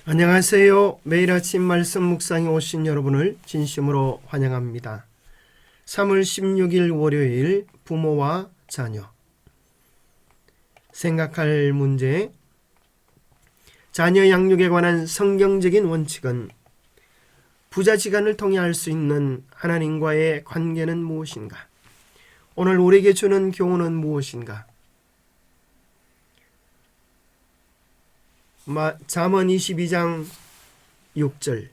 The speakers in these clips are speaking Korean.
안녕하세요. 매일 아침 말씀 묵상에 오신 여러분을 진심으로 환영합니다. 3월 16일 월요일 부모와 자녀. 생각할 문제. 자녀 양육에 관한 성경적인 원칙은 부자지간을 통해 알 수 있는 하나님과의 관계는 무엇인가? 오늘 우리에게 주는 교훈은 무엇인가? 잠언 22장 6절.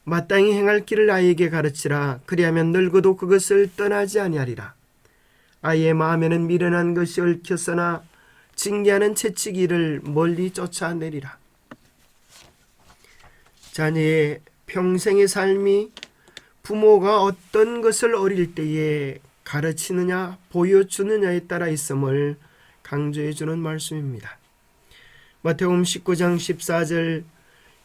마땅히 행할 길을 아이에게 가르치라. 그리하면 늙어도 그것을 떠나지 아니하리라. 아이의 마음에는 미련한 것이 얽혔으나 징계하는 채찍이를 멀리 쫓아내리라. 자녀의 평생의 삶이 부모가 어떤 것을 어릴 때에 가르치느냐 보여주느냐에 따라 있음을 강조해 주는 말씀입니다. 마태복음 19장 14절.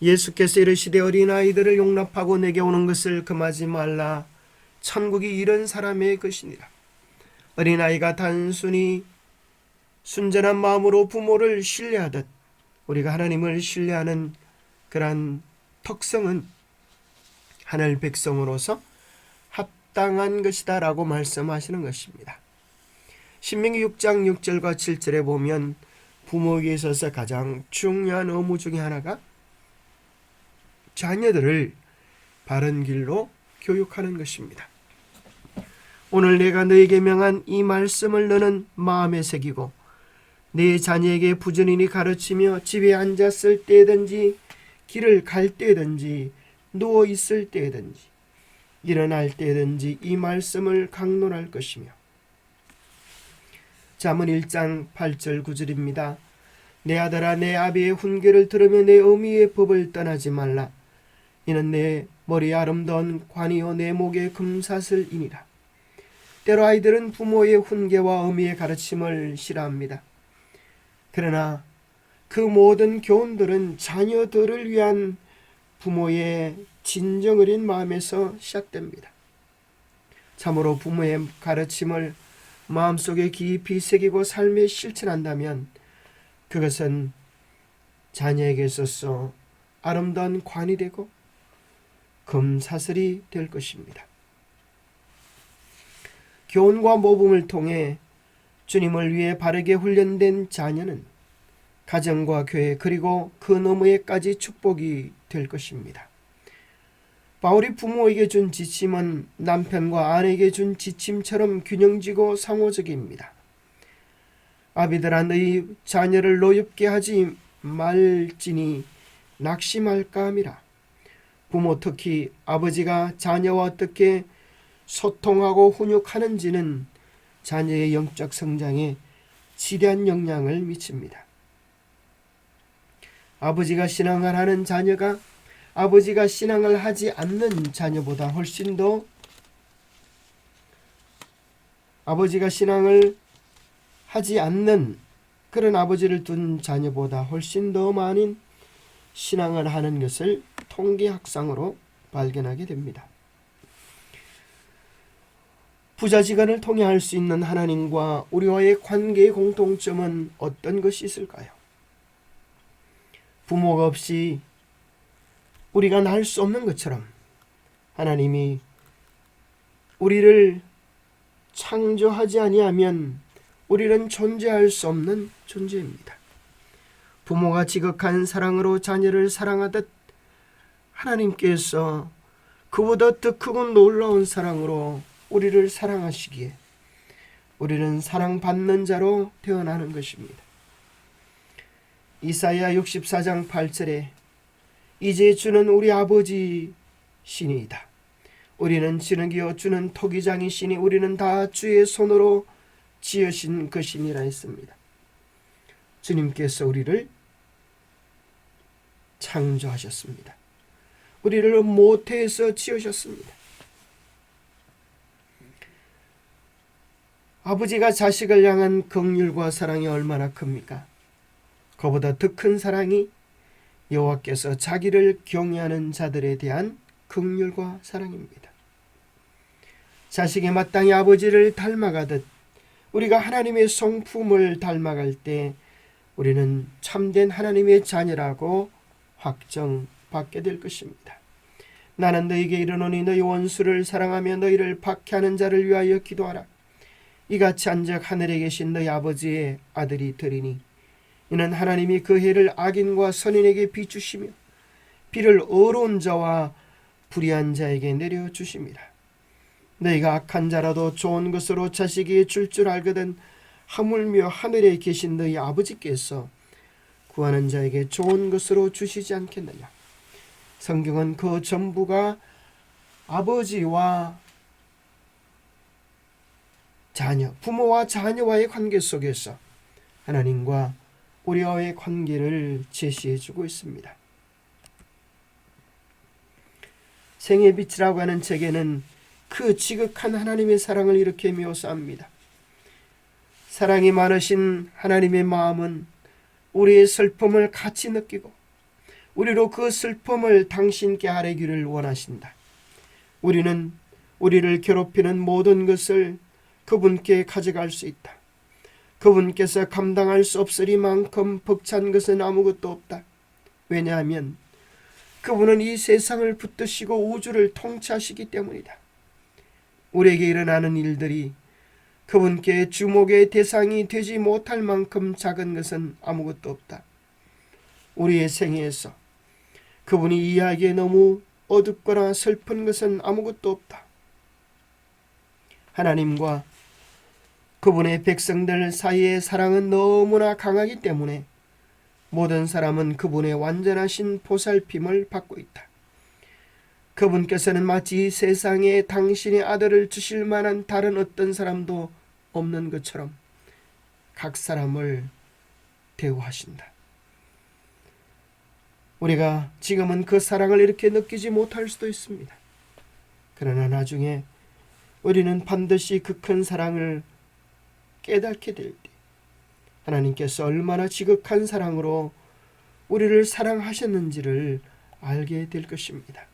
예수께서 이르시되 어린아이들을 용납하고 내게 오는 것을 금하지 말라. 천국이 이런 사람의 것이니라. 어린아이가 단순히 순전한 마음으로 부모를 신뢰하듯 우리가 하나님을 신뢰하는 그러한 특성은 하늘 백성으로서 합당한 것이다 라고 말씀하시는 것입니다. 신명기 6장 6절과 7절에 보면 부모에게 있어서 가장 중요한 의무 중에 하나가 자녀들을 바른 길로 교육하는 것입니다. 오늘 내가 너에게 명한 이 말씀을 너는 마음에 새기고 내 자녀에게 부지런히 가르치며 집에 앉았을 때든지 길을 갈 때든지 누워 있을 때든지 일어날 때든지 이 말씀을 강론할 것이며. 잠언 1장 8절 9절입니다. 내 아들아 내 아비의 훈계를 들으며 내 어미의 법을 떠나지 말라. 이는 내 머리에 아름다운 관이요 내 목에 금사슬이니라. 때로 아이들은 부모의 훈계와 어미의 가르침을 싫어합니다. 그러나 그 모든 교훈들은 자녀들을 위한 부모의 진정 어린 마음에서 시작됩니다. 참으로 부모의 가르침을 마음속에 깊이 새기고 삶에 실천한다면 그것은 자녀에게 있어서 아름다운 관이 되고 금사슬이 될 것입니다. 교훈과 모범을 통해 주님을 위해 바르게 훈련된 자녀는 가정과 교회 그리고 그 너머에까지 축복이 될 것입니다. 바울이 부모에게 준 지침은 남편과 아내에게 준 지침처럼 균형지고 상호적입니다. 아비들아 너희 자녀를 노엽게 하지 말지니 낙심할까 함이라. 부모 특히 아버지가 자녀와 어떻게 소통하고 훈육하는지는 자녀의 영적 성장에 지대한 영향을 미칩니다. 아버지가 신앙을 하는 자녀가 아버지가 신앙을 하지 않는 자녀보다 훨씬 더 아버지가 신앙을 하지 않는 그런 아버지를 둔 자녀보다 훨씬 더 많은 신앙을 하는 것을 통계학상으로 발견하게 됩니다. 부자지간을 통해 알 수 있는 하나님과 우리와의 관계의 공통점은 어떤 것이 있을까요? 부모가 없이 우리가 날 수 없는 것처럼 하나님이 우리를 창조하지 아니하면 우리는 존재할 수 없는 존재입니다. 부모가 지극한 사랑으로 자녀를 사랑하듯 하나님께서 그보다 더 크고 놀라운 사랑으로 우리를 사랑하시기에 우리는 사랑받는 자로 태어나는 것입니다. 이사야 64장 8절에 이제 주는 우리 아버지 신이다. 우리는 지능이요 주는 토기장이시니 우리는 다 주의 손으로 지으신 것이니라 했습니다. 주님께서 우리를 창조하셨습니다. 우리를 모태에서 지으셨습니다. 아버지가 자식을 향한 긍휼과 사랑이 얼마나 큽니까? 그보다 더 큰 사랑이 여호와께서 자기를 경외하는 자들에 대한 긍휼과 사랑입니다. 자식이 마땅히 아버지를 닮아가듯 우리가 하나님의 성품을 닮아갈 때 우리는 참된 하나님의 자녀라고 확정받게 될 것입니다. 나는 너희에게 이르노니 너희 원수를 사랑하며 너희를 박해하는 자를 위하여 기도하라. 이같이 한즉 하늘에 계신 너희 아버지의 아들이 되리니 이는 하나님이 그 해를 악인과 선인에게 비추시며 비를 의로운 자와 불의한 자에게 내려주심이라. 너희가 악한 자라도 좋은 것으로 자식에게 줄 알거든 하물며 하늘에 계신 너희 아버지께서 구하는 자에게 좋은 것으로 주시지 않겠느냐. 성경은 그 전부가 아버지와 자녀, 부모와 자녀와의 관계 속에서 하나님과 우리와의 관계를 제시해주고 있습니다. 생의 빛이라고 하는 책에는 그 지극한 하나님의 사랑을 이렇게 묘사합니다. 사랑이 많으신 하나님의 마음은 우리의 슬픔을 같이 느끼고 우리로 그 슬픔을 당신께 아뢰기를 원하신다. 우리는 우리를 괴롭히는 모든 것을 그분께 가져갈 수 있다. 그분께서 감당할 수 없으리만큼 벅찬 것은 아무것도 없다. 왜냐하면 그분은 이 세상을 붙드시고 우주를 통치하시기 때문이다. 우리에게 일어나는 일들이 그분께 주목의 대상이 되지 못할 만큼 작은 것은 아무것도 없다. 우리의 생애에서 그분이 이해하기에 너무 어둡거나 슬픈 것은 아무것도 없다. 하나님과 그분의 백성들 사이의 사랑은 너무나 강하기 때문에 모든 사람은 그분의 완전하신 보살핌을 받고 있다. 그분께서는 마치 이 세상에 당신의 아들을 주실 만한 다른 어떤 사람도 없는 것처럼 각 사람을 대우하신다. 우리가 지금은 그 사랑을 이렇게 느끼지 못할 수도 있습니다. 그러나 나중에 우리는 반드시 그 큰 사랑을 깨닫게 될 때 하나님께서 얼마나 지극한 사랑으로 우리를 사랑하셨는지를 알게 될 것입니다.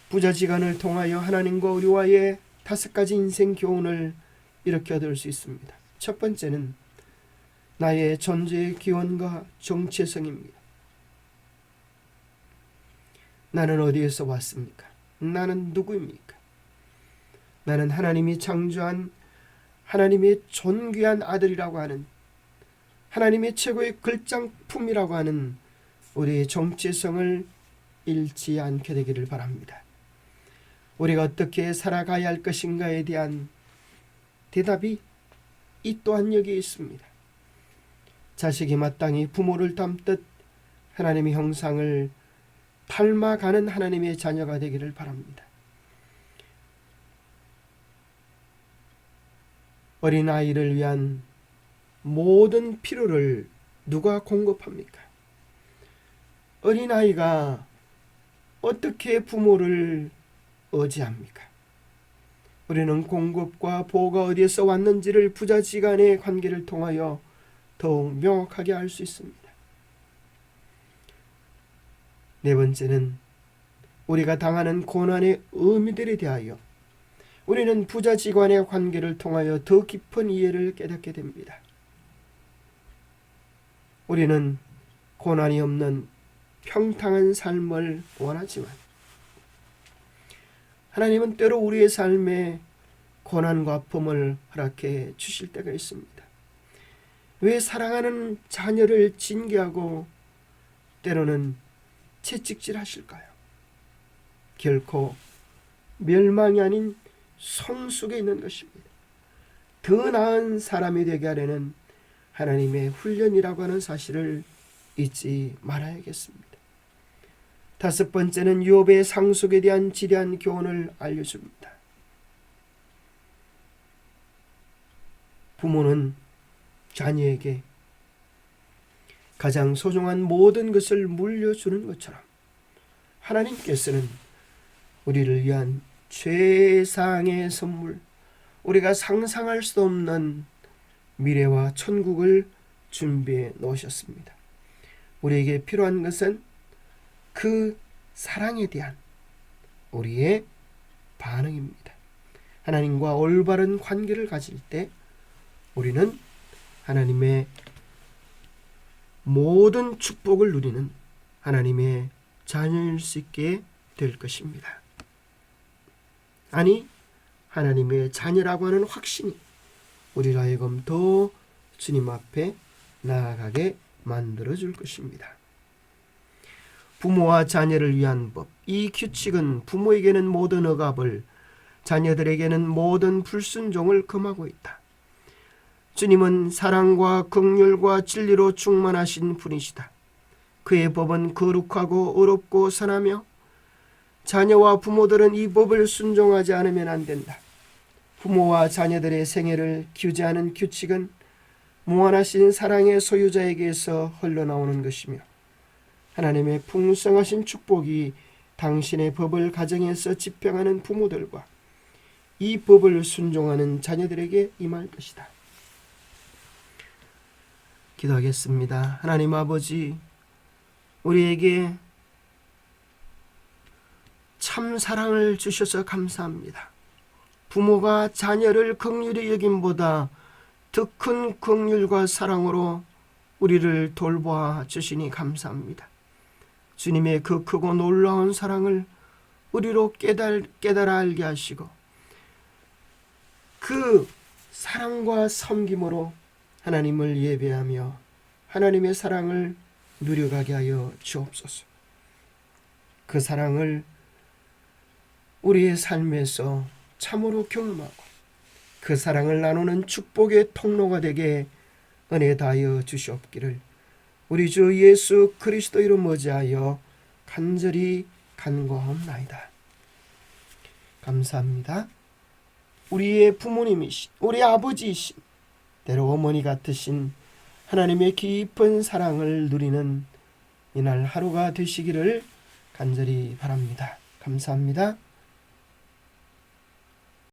부자지간을 통하여 하나님과 우리와의 5가지 인생 교훈을 이렇게 얻을 수 있습니다. 첫 번째는 나의 존재의 기원과 정체성입니다. 나는 어디에서 왔습니까? 나는 누구입니까? 나는 하나님이 창조한 하나님의 존귀한 아들이라고 하는 하나님의 최고의 글장품이라고 하는 우리의 정체성을 잃지 않게 되기를 바랍니다. 우리가 어떻게 살아가야 할 것인가에 대한 대답이 이 또한 여기에 있습니다. 자식이 마땅히 부모를 닮듯 하나님의 형상을 닮아가는 하나님의 자녀가 되기를 바랍니다. 어린아이를 위한 모든 필요를 누가 공급합니까? 어린아이가 어떻게 부모를 의지합니까? 우리는 공급과 보호가 어디에서 왔는지를 부자지간의 관계를 통하여 더욱 명확하게 알 수 있습니다. 네 번째는 우리가 당하는 고난의 의미들에 대하여 우리는 부자지간의 관계를 통하여 더 깊은 이해를 깨닫게 됩니다. 우리는 고난이 없는 평탄한 삶을 원하지만 하나님은 때로 우리의 삶에 고난과 아픔을 허락해 주실 때가 있습니다. 왜 사랑하는 자녀를 징계하고 때로는 채찍질하실까요? 결코 멸망이 아닌 성숙에 있는 것입니다. 더 나은 사람이 되게 하려는 하나님의 훈련이라고 하는 사실을 잊지 말아야겠습니다. 5번째는 욥의 상속에 대한 지대한 교훈을 알려줍니다. 부모는 자녀에게 가장 소중한 모든 것을 물려주는 것처럼 하나님께서는 우리를 위한 최상의 선물, 우리가 상상할 수 없는 미래와 천국을 준비해 놓으셨습니다. 우리에게 필요한 것은 그 사랑에 대한 우리의 반응입니다. 하나님과 올바른 관계를 가질 때 우리는 하나님의 모든 축복을 누리는 하나님의 자녀일 수 있게 될 것입니다. 아니, 하나님의 자녀라고 하는 확신이 우리로 하여금 더 주님 앞에 나아가게 만들어줄 것입니다. 부모와 자녀를 위한 법. 이 규칙은 부모에게는 모든 억압을, 자녀들에게는 모든 불순종을 금하고 있다. 주님은 사랑과 긍휼과 진리로 충만하신 분이시다. 그의 법은 거룩하고 의롭고 선하며 자녀와 부모들은 이 법을 순종하지 않으면 안 된다. 부모와 자녀들의 생애를 규제하는 규칙은 무한하신 사랑의 소유자에게서 흘러나오는 것이며 하나님의 풍성하신 축복이 당신의 법을 가정에서 집행하는 부모들과 이 법을 순종하는 자녀들에게 임할 것이다. 기도하겠습니다. 하나님 아버지, 우리에게 참 사랑을 주셔서 감사합니다. 부모가 자녀를 긍휼히 여김보다 더 큰 긍휼과 사랑으로 우리를 돌보아 주시니 감사합니다. 주님의 그 크고 놀라운 사랑을 우리로 깨달아 알게 하시고 그 사랑과 섬김으로 하나님을 예배하며 하나님의 사랑을 누려가게 하여 주옵소서. 그 사랑을 우리의 삶에서 참으로 경험하고 그 사랑을 나누는 축복의 통로가 되게 은혜 다하여 주시옵기를 우리 주 예수 그리스도 이름 의지하여 간절히 간구하옵나이다. 감사합니다. 우리의 부모님이신, 우리 아버지이신, 때로 어머니 같으신 하나님의 깊은 사랑을 누리는 이날 하루가 되시기를 간절히 바랍니다. 감사합니다.